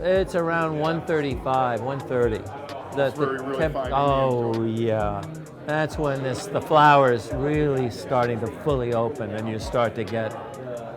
It's around 135, 130. That's where you really find oh yeah, that's when the flower is really starting to fully open, and you start to get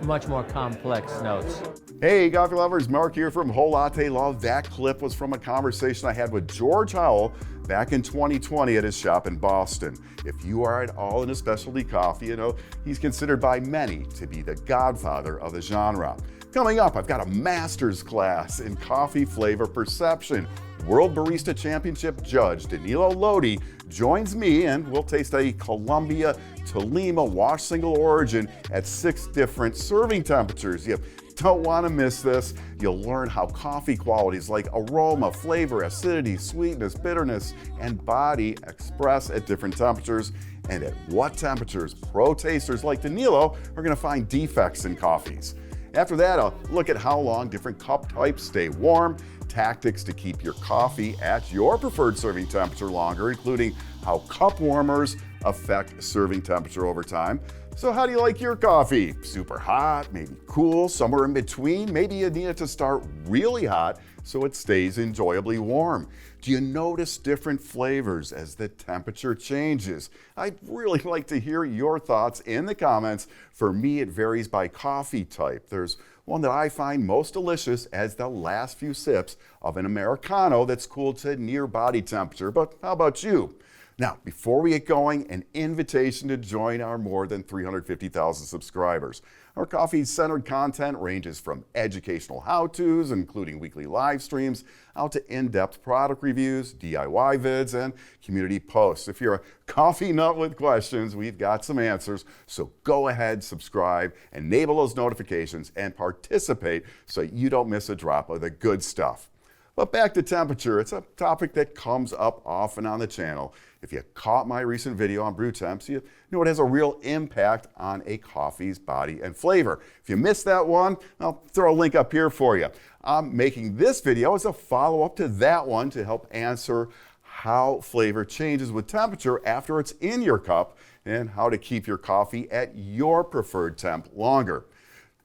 much more complex notes. Hey coffee lovers, Mark here from Whole Latte Love. That clip was from a conversation I had with George Howell back in 2020 at his shop in Boston. If you are at all into specialty coffee, you know he's considered by many to be the godfather of the genre. Coming up, I've got a master's class in coffee flavor perception. World Barista Championship judge Danilo Lodi joins me, and we'll taste a Colombia Tolima wash single origin at 6 different serving temperatures. You don't want to miss this. You'll learn how coffee qualities like aroma, flavor, acidity, sweetness, bitterness, and body express at different temperatures, and at what temperatures pro tasters like Danilo are going to find defects in coffees. After that, I'll look at how long different cup types stay warm, tactics to keep your coffee at your preferred serving temperature longer, including how cup warmers affect serving temperature over time. So how do you like your coffee? Super hot, maybe cool, somewhere in between? Maybe you need it to start really hot so it stays enjoyably warm. Do you notice different flavors as the temperature changes? I'd really like to hear your thoughts in the comments. For me, it varies by coffee type. There's one that I find most delicious as the last few sips of an Americano that's cooled to near body temperature. But how about you? Now, before we get going, an invitation to join our more than 350,000 subscribers. Our coffee-centered content ranges from educational how-tos, including weekly live streams, out to in-depth product reviews, DIY vids, and community posts. If you're a coffee nut with questions, we've got some answers. So go ahead, subscribe, enable those notifications, and participate so you don't miss a drop of the good stuff. But back to temperature, it's a topic that comes up often on the channel. If you caught my recent video on brew temps, you know it has a real impact on a coffee's body and flavor. If you missed that one, I'll throw a link up here for you. I'm making this video as a follow-up to that one to help answer how flavor changes with temperature after it's in your cup and how to keep your coffee at your preferred temp longer.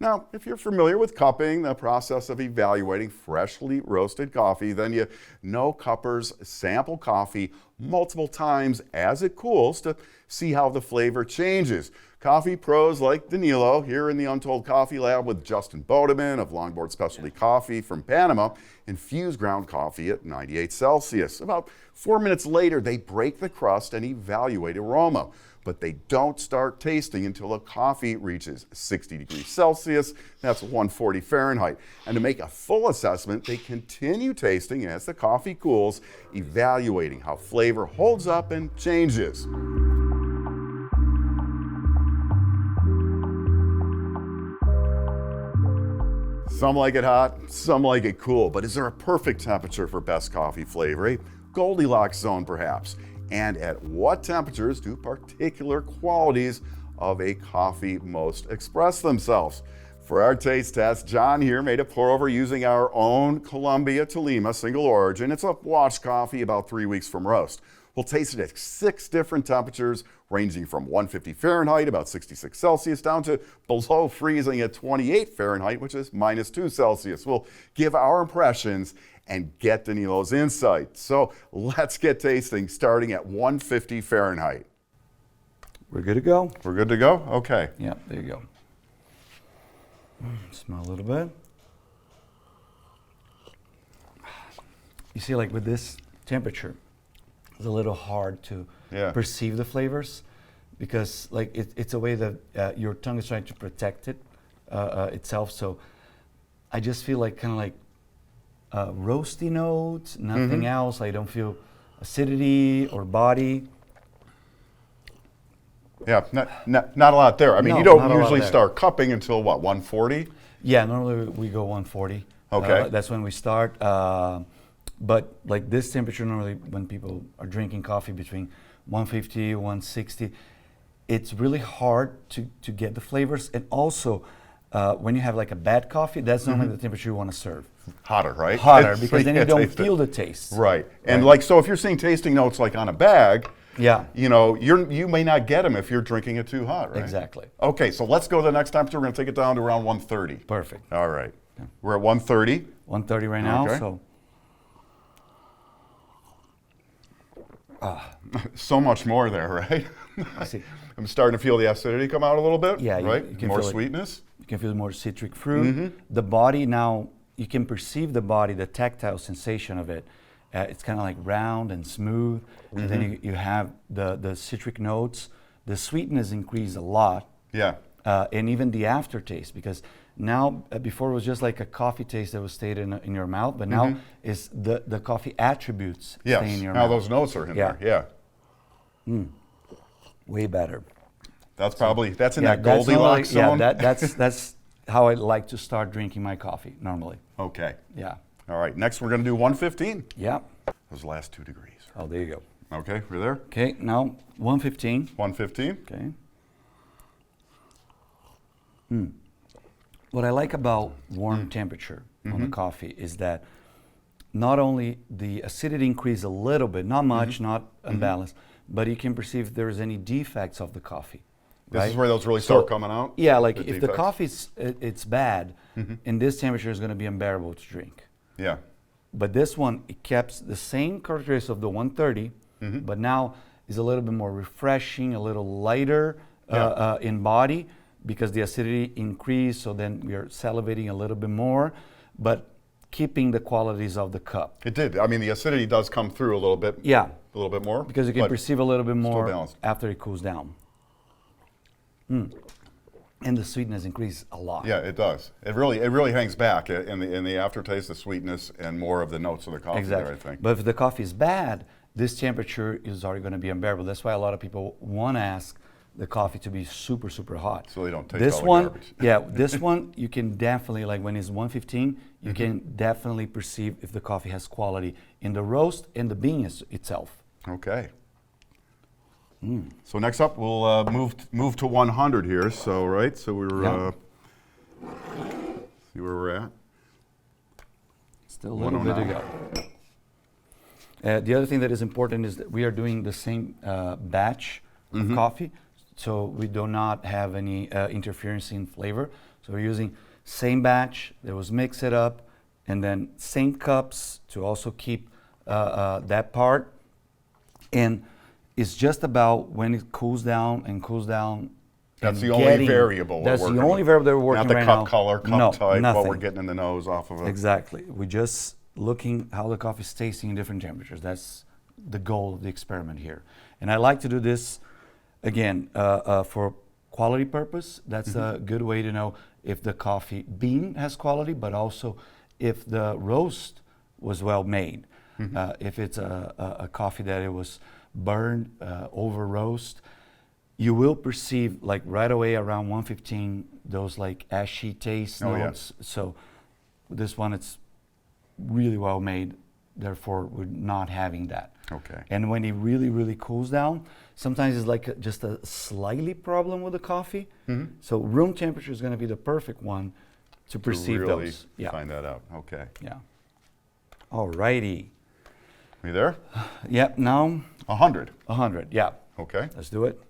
Now, if you're familiar with cupping, the process of evaluating freshly roasted coffee, then you know cuppers sample coffee multiple times as it cools to see how the flavor changes. Coffee pros like Danilo here in the Untold Coffee Lab with Justin Bodeman of Longboard Specialty Coffee from Panama infuse ground coffee at 98 Celsius. About 4 minutes later, they break the crust and evaluate aroma. But they don't start tasting until the coffee reaches 60 degrees Celsius, that's 140 Fahrenheit. And to make a full assessment, they continue tasting as the coffee cools, evaluating how flavor holds up and changes. Some like it hot, some like it cool, but is there a perfect temperature for best coffee flavor? A Goldilocks zone perhaps? And at what temperatures do particular qualities of a coffee most express themselves? For our taste test, John here made a pour over using our own Colombia Tolima single origin. It's a watch coffee about 3 weeks from roast. We'll taste it at 6 different temperatures, ranging from 150 Fahrenheit, about 66 Celsius, down to below freezing at 28 Fahrenheit, which is -2 Celsius. We'll give our impressions and get Danilo's insight. So let's get tasting, starting at 150 Fahrenheit. We're good to go. We're good to go? Okay. Yeah, there you go. Smell a little bit. You see, like with this temperature, it's a little hard to perceive the flavors because like it's a way that your tongue is trying to protect it itself. So I just feel like kind of like roasty notes, nothing else. I don't feel acidity or body. Yeah, not a lot there. I mean, you don't usually start cupping until what, 140? Yeah, normally we go 140. Okay. That's when we start. But like this temperature, normally when people are drinking coffee between 150, 160, it's really hard to get the flavors. And also, when you have like a bad coffee, that's normally the temperature you want to serve. Hotter, right? Hotter, because then you don't feel the taste. Right. And like, so if you're seeing tasting notes like on a bag, you know, you may not get them if you're drinking it too hot, right? Exactly. Okay, so let's go to the next temperature. We're going to take it down to around 130. Perfect. All right. We're at 130. 130 right now. Okay. So So much more there, right? I see. I'm starting to feel the acidity come out a little bit. Yeah, right. you can More feel it. sweetness. You can feel more citric fruit. The body now, you can perceive the body, the tactile sensation of it. It's kind of like round and smooth. And then you have the citric notes. The sweetness increase a lot. Yeah. And even the aftertaste, because now, before it was just like a coffee taste that was stayed in your mouth, but now is the coffee attributes Yes. stay in your Now mouth. those notes are in Yeah. there. Yeah. Way better. That's probably, that's in Yeah, that that's Goldilocks normally- zone? Yeah, that's how I like to start drinking my coffee normally. Okay. Yeah. All right. Next, we're going to do 115. Yeah. Those last 2 degrees. Oh, there you go. Okay. We're there. Okay, now 115. 115. Okay. What I like about warm temperature on the coffee is that not only the acidity increase a little bit, not much, not unbalanced, but you can perceive if there's any defects of the coffee. This right? is where those really So, start coming out? Yeah, like the if the defects? coffee's it's bad, in this temperature is going to be unbearable to drink. Yeah. But this one, it kept the same characteristics of the 130, but now is a little bit more refreshing, a little lighter in body because the acidity increased, so then we are salivating a little bit more, but keeping the qualities of the cup. It did. I mean, the acidity does come through a little bit. Yeah. A little bit more. Because you can but perceive a little bit more balanced. after it cools down. And the sweetness increases a lot. Yeah, it does. It really hangs back in the aftertaste, the sweetness, and more of the notes of the coffee Exactly. there, I think. But if the coffee is bad, this temperature is already going to be unbearable. That's why a lot of people want to ask the coffee to be super, super hot. So they don't taste this all the one, garbage. yeah, this one you can definitely, like when it's 115, you can definitely perceive if the coffee has quality in the roast and the bean itself. Okay. So next up, we'll move to 100 here. So right, so we're Yeah. see where we're at. Still a little bit to go. The other thing that is important is that we are doing the same batch of coffee, so we do not have any interference in flavor. So we're using same batch, that was mix it up, and then same cups to also keep that part. And it's just about when it cools down and cools down. That's and the only getting- variable. That's we're the working only with. variable that we're working Not the right cup now. color, cup No, type, nothing. what we're getting in the nose off of it. Exactly. We're just looking how the coffee is tasting in different temperatures. That's the goal of the experiment here. And I like to do this, again, for quality purpose. That's a good way to know if the coffee bean has quality, but also if the roast was well made. If it's a coffee that it was burned, over roast, you will perceive like right away around 115 those like ashy taste Oh, notes. So this one, it's really well made, therefore we're not having that. Okay. And when it really, really cools down, sometimes it's like just a slightly problem with the coffee. So room temperature is going to be the perfect one to perceive really those. Yeah. find that out. Okay. Yeah. Alrighty. You there? Yep. Now 100. 100. Yeah. Okay. Let's do it.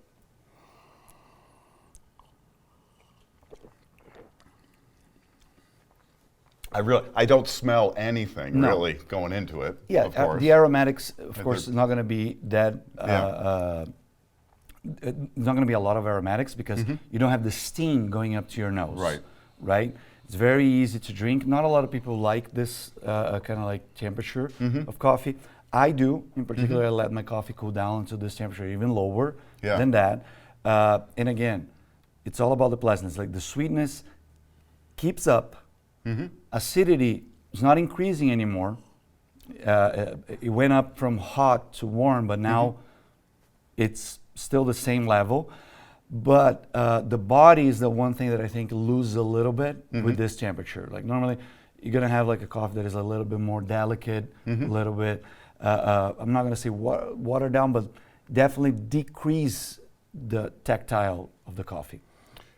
I don't smell anything No. really going into it. Yeah. Of course. The aromatics, of But course, they're- is not going to be that. Yeah. It's not going to be a lot of aromatics because you don't have the steam going up to your nose. Right. Right. It's very easy to drink. Not a lot of people like this kind of like temperature of coffee. I do. In particular, I let my coffee cool down to this temperature, even lower than that. And again, it's all about the pleasantness. Like the sweetness keeps up. Acidity is not increasing anymore. It went up from hot to warm, but now it's still the same level. But the body is the one thing that I think loses a little bit with this temperature. Like normally, you're gonna have like a coffee that is a little bit more delicate, a little bit. I'm not gonna say watered down, but definitely decrease the tactile of the coffee.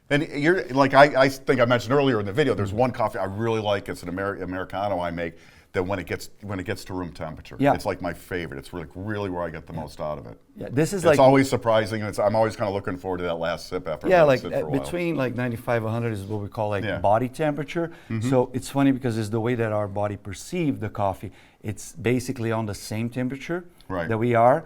And you're like I think I mentioned earlier in the video. There's one coffee I really like. It's an Americano I make. than when it gets to room temperature. Yeah. It's like my favorite. It's really where I get the most out of it. Yeah, this is It's like always surprising. I'm always kind of looking forward to that last sip after. yeah, I've like sit for a while. between like 95 100 is what we call like Yeah. body temperature. So it's funny because it's the way that our body perceives the coffee. It's basically on the same temperature Right. that we are.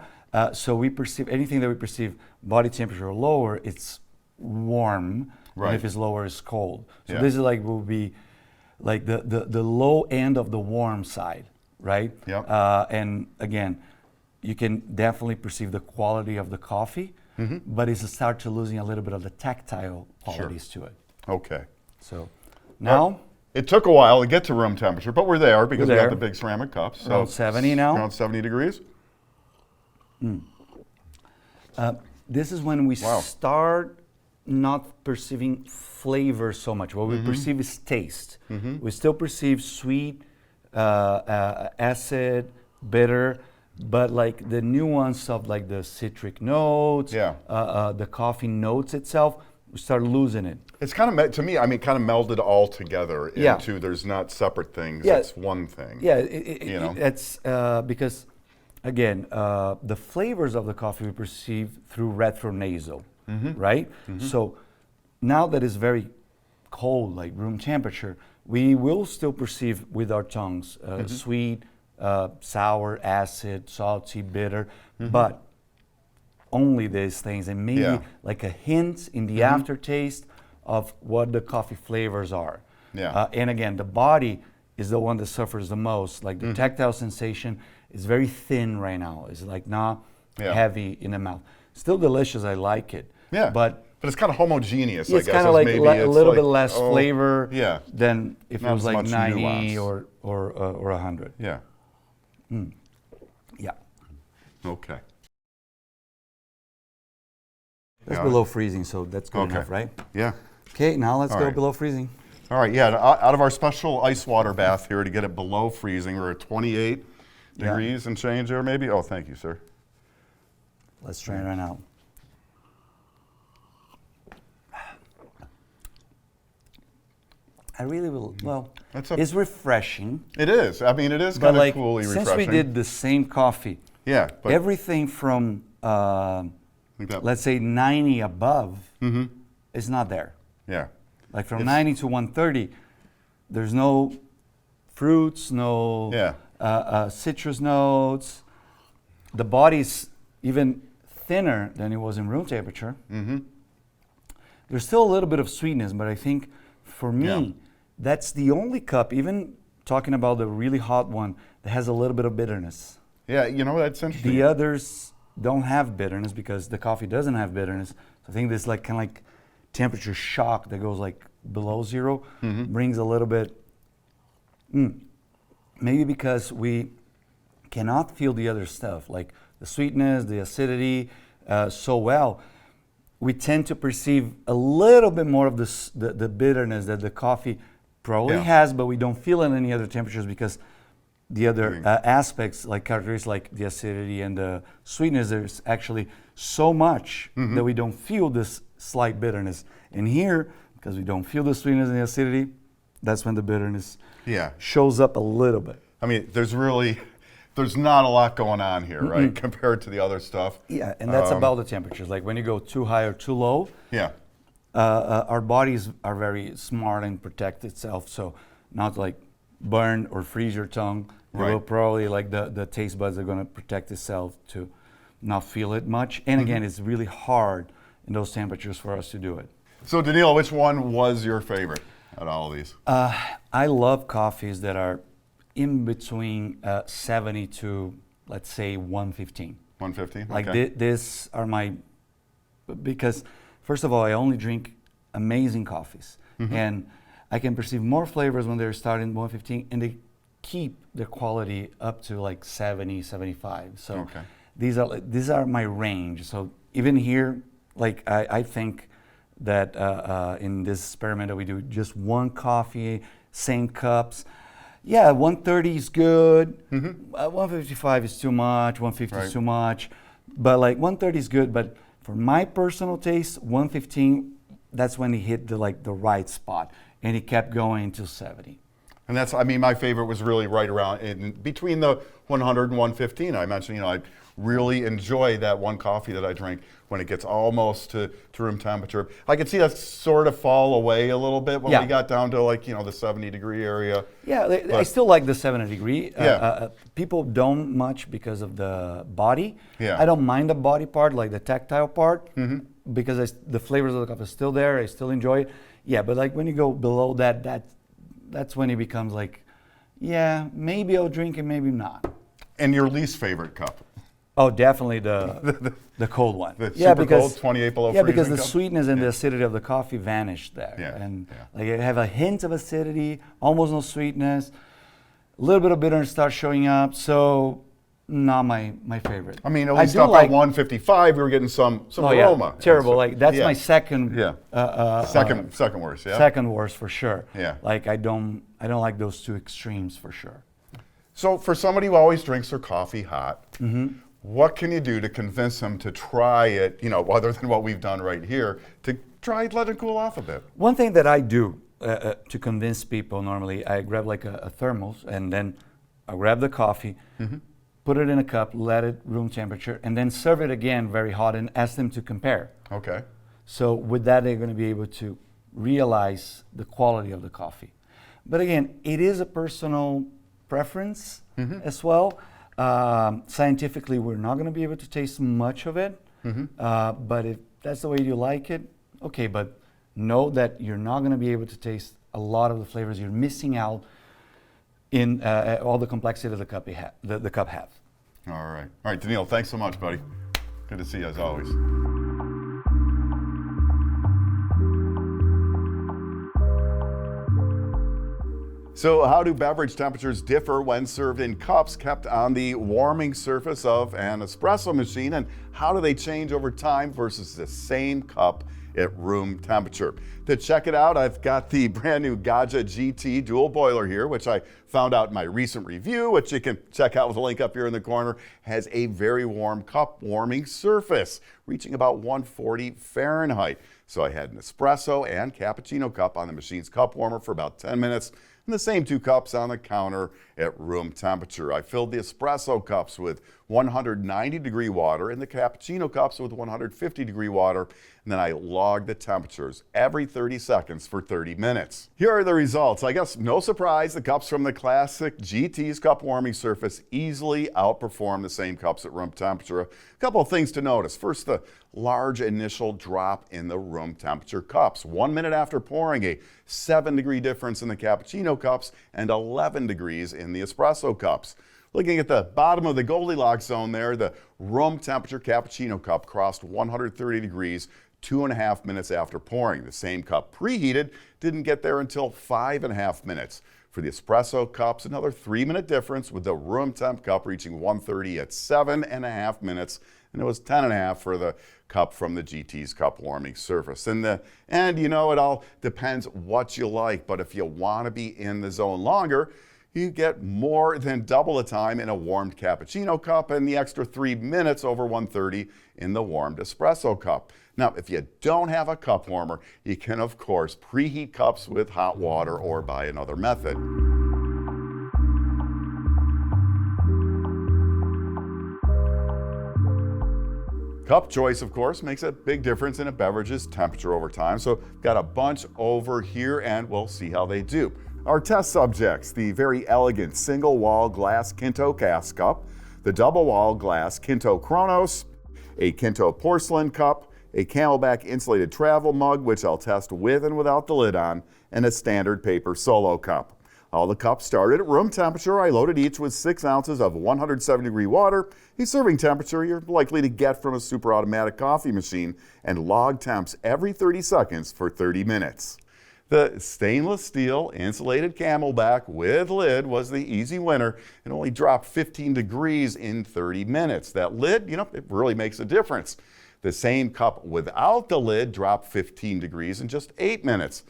So we perceive anything that we perceive body temperature or lower, it's warm. Right. And if it's lower, it's cold. So Yeah. this is like will be like the low end of the warm side, right? Yep. And again, you can definitely perceive the quality of the coffee, but it's start to losing a little bit of the tactile qualities to it. Okay. So now It took a while to get to room temperature, but we're there because we there. have the big ceramic cups. So Around 70 now? Around 70 degrees. this is when we Wow. start not perceiving flavor so much. What we perceive is taste. We still perceive sweet, acid, bitter, but like the nuance of like the citric notes, the coffee notes itself, we start losing it. It's kind of, to me, I mean, kind of melded all together Yeah. into there's not separate things, Yeah. it's one thing. Yeah, You know? it's because, again, the flavors of the coffee we perceive through retronasal, right? So now that it's very cold, like room temperature, we will still perceive with our tongues sweet, sour, acid, salty, bitter, but only these things, and maybe Yeah. like a hint in the aftertaste of what the coffee flavors are. Yeah. And again, the body is the one that suffers the most. Like the tactile sensation is very thin right now. It's like not heavy in the mouth. Still delicious. I like it. Yeah. But it's kind of homogeneous, it's I guess. kind of like maybe a it's little like, bit less flavor yeah. than if Not it was as like much 90 nuance. or 100. Yeah. Yeah. Okay. That's Yeah. below freezing, so that's good Okay. enough, right? Yeah. Okay, now let's All go right. below freezing. All right, yeah, out of our special ice water bath here to get it below freezing, we're at 28 degrees and change there maybe. Oh, thank you, sir. Let's try it right now. I really will. Well, it's refreshing. It is. I mean, it is But kind of like, coolly since refreshing. we did the same coffee, yeah, but everything from like that- let's say 90 above is not there. yeah, Like from It's- 90 to 130, there's no fruits, no citrus notes. The body's even thinner than it was in room temperature. There's still a little bit of sweetness, but I think for me, that's the only cup, even talking about the really hot one, that has a little bit of bitterness. yeah. You know, that's interesting. The others don't have bitterness because the coffee doesn't have bitterness. So I think this like kind of like temperature shock that goes like below zero brings a little bit. Maybe because we cannot feel the other stuff like the sweetness, the acidity so well. We tend to perceive a little bit more of the bitterness that the coffee probably has, but we don't feel it in any other temperatures because the other aspects, like characteristics like the acidity and the sweetness, there's actually so much that we don't feel this slight bitterness. And here, because we don't feel the sweetness and the acidity, that's when the bitterness shows up a little bit. I mean, there's not a lot going on here, right, compared to the other stuff. Yeah, and that's about the temperatures. Like when you go too high or too low, our bodies are very smart and protect itself. So not like burn or freeze your tongue. You will probably like the taste buds are going to protect itself to not feel it much. And again, it's really hard in those temperatures for us to do it. So Danilo, which one was your favorite out of all of these? I love coffees that are in between 70 to, let's say, 115. 150? Like okay. this are my, because first of all, I only drink amazing coffees. And I can perceive more flavors when they're starting 115 and they keep their quality up to like 70, 75. So these are my range. So even here, like I think that in this experiment that we do, just one coffee, same cups. Yeah, 130 is good. 155 is too much. 150 is too much. But like 130 is good. But for my personal taste, 115, that's when he hit the right spot, and he kept going until 70. And that's, I mean, my favorite was really right around in between the 100 and 115. I mentioned, I really enjoy that one coffee that I drink when it gets almost to room temperature. I could see that sort of fall away a little bit when we got down to like, the 70-degree area. Yeah, I still like the 70-degree. Yeah. People don't much because of the body. Yeah. I don't mind the body part, like the tactile part, because the flavors of the coffee are still there. I still enjoy it. Yeah, but like when you go below that's when it becomes like, yeah, maybe I'll drink it, maybe not. And your least favorite cup? Oh, definitely the cold one. The super cold, 28 below freezing because the cup? sweetness and the acidity of the coffee vanished there. Yeah. And like I have a hint of acidity, almost no sweetness, a little bit of bitterness starts showing up. So not my favorite. I mean, at least up at 155, we were getting some aroma. Yeah, terrible. Like that's my second. Second worst. Yeah. Second worst for sure. Yeah. Like I don't like those two extremes for sure. So for somebody who always drinks their coffee hot, what can you do to convince them to try it, other than what we've done right here, to try let it cool off a bit? One thing that I do to convince people normally, I grab like a thermos and then I grab the coffee, put it in a cup, let it room temperature, and then serve it again very hot and ask them to compare. Okay. So with that, they're going to be able to realize the quality of the coffee. But again, it is a personal preference as well. Scientifically, we're not going to be able to taste much of it, but if that's the way you like it, okay, but know that you're not going to be able to taste a lot of the flavors. You're missing out in all the complexity of the cup has. All right, Danilo, thanks so much, buddy. Good to see you as always. So how do beverage temperatures differ when served in cups kept on the warming surface of an espresso machine, and how do they change over time versus the same cup at room temperature? To check it out, I've got the brand new Gadget GT dual boiler here, which I found out in my recent review, which you can check out with a link up here in the corner. Has a very warm cup warming surface, reaching about 140 Fahrenheit. So I had an espresso and cappuccino cup on the machine's cup warmer for about 10 minutes, and the same two cups on the counter at room temperature. I filled the espresso cups with 190-degree water and the cappuccino cups with 150-degree water, and then I logged the temperatures every 30 seconds for 30 minutes. Here are the results. I guess no surprise, the cups from the classic GT's cup warming surface easily outperform the same cups at room temperature. A couple of things to notice. First, the large initial drop in the room temperature cups. 1 minute after pouring, a 7-degree difference in the cappuccino cups and 11 degrees in the espresso cups. Looking at the bottom of the Goldilocks zone there, the room temperature cappuccino cup crossed 130 degrees 2.5 minutes after pouring. The same cup preheated didn't get there until 5.5 minutes. For the espresso cups, another 3-minute difference, with the room temp cup reaching 130 at 7.5 minutes, and it was 10.5 for the cup from the GT's cup warming surface. And it all depends what you like, but if you want to be in the zone longer, you get more than double the time in a warmed cappuccino cup and the extra 3 minutes over 130 in the warmed espresso cup. Now, if you don't have a cup warmer, you can, of course, preheat cups with hot water or by another method. Cup choice, of course, makes a big difference in a beverage's temperature over time. So got a bunch over here and we'll see how they do. Our test subjects: the very elegant single wall glass Kinto Cask Cup, the double wall glass Kinto Kronos, a Kinto porcelain cup, a Camelback insulated travel mug, which I'll test with and without the lid on, and a standard paper solo cup. All the cups started at room temperature. I loaded each with 6 ounces of 170-degree water, a serving temperature you're likely to get from a super automatic coffee machine, and logged temps every 30 seconds for 30 minutes. The stainless steel insulated Camelback with lid was the easy winner and only dropped 15 degrees in 30 minutes. That lid, it really makes a difference. The same cup without the lid dropped 15 degrees in just 8 minutes.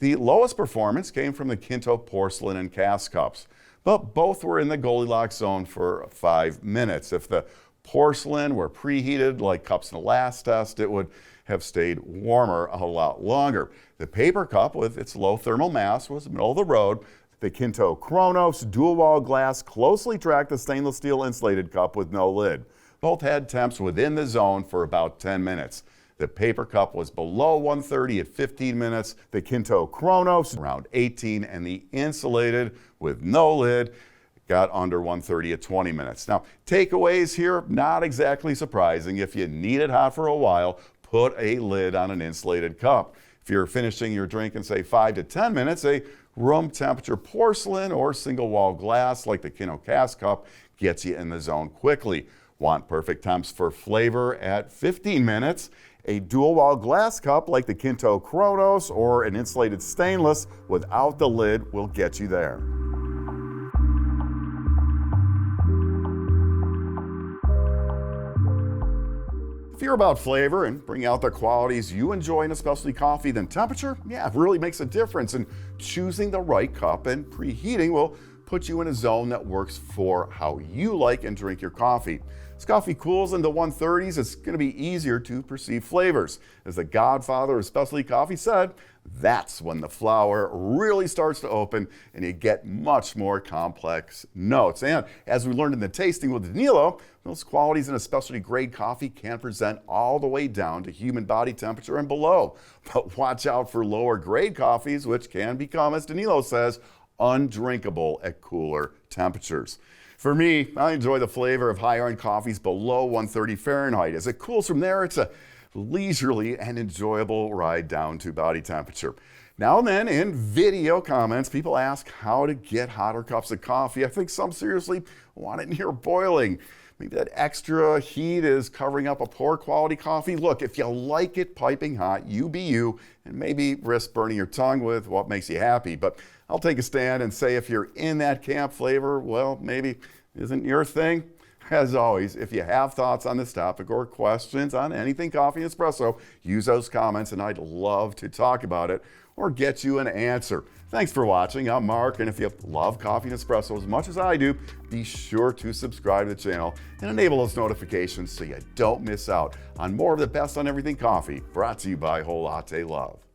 The lowest performance came from the Kinto porcelain and cask cups, but both were in the Goldilocks zone for 5 minutes. If the porcelain were preheated like cups in the last test, it would have stayed warmer a lot longer. The paper cup, with its low thermal mass, was middle of the road. The Kinto Kronos dual wall glass closely tracked the stainless steel insulated cup with no lid. Both had temps within the zone for about 10 minutes. The paper cup was below 130 at 15 minutes, the Kinto Kronos around 18, and the insulated with no lid got under 130 at 20 minutes. Now, takeaways here, not exactly surprising. If you need it hot for a while, put a lid on an insulated cup. If you're finishing your drink in, say, 5 to 10 minutes, a room temperature porcelain or single wall glass like the Kinto Cast Cup gets you in the zone quickly. Want perfect temps for flavor at 15 minutes? A dual wall glass cup like the Kinto Kronos or an insulated stainless without the lid will get you there. If you're about flavor and bring out the qualities you enjoy in a specialty coffee, then temperature, it really makes a difference. And choosing the right cup and preheating will put you in a zone that works for how you like and drink your coffee. As coffee cools into 130s, it's going to be easier to perceive flavors. As the godfather of specialty coffee said, that's when the flower really starts to open and you get much more complex notes. And as we learned in the tasting with Danilo, those qualities in a specialty grade coffee can present all the way down to human body temperature and below. But watch out for lower grade coffees, which can become, as Danilo says, undrinkable at cooler temperatures. For me, I enjoy the flavor of higher-end coffees below 130 Fahrenheit. As it cools from there, it's a leisurely and enjoyable ride down to body temperature. Now and then in video comments, people ask how to get hotter cups of coffee. I think some seriously want it near boiling. Maybe that extra heat is covering up a poor quality coffee. Look, if you like it piping hot, you be you, and maybe risk burning your tongue with what makes you happy. But I'll take a stand and say if you're in that camp, flavor, well, maybe isn't your thing. As always, if you have thoughts on this topic or questions on anything coffee and espresso, use those comments and I'd love to talk about it or get you an answer. Thanks for watching. I'm Mark, and if you love coffee and espresso as much as I do, be sure to subscribe to the channel and enable those notifications so you don't miss out on more of the best on everything coffee, brought to you by Whole Latte Love.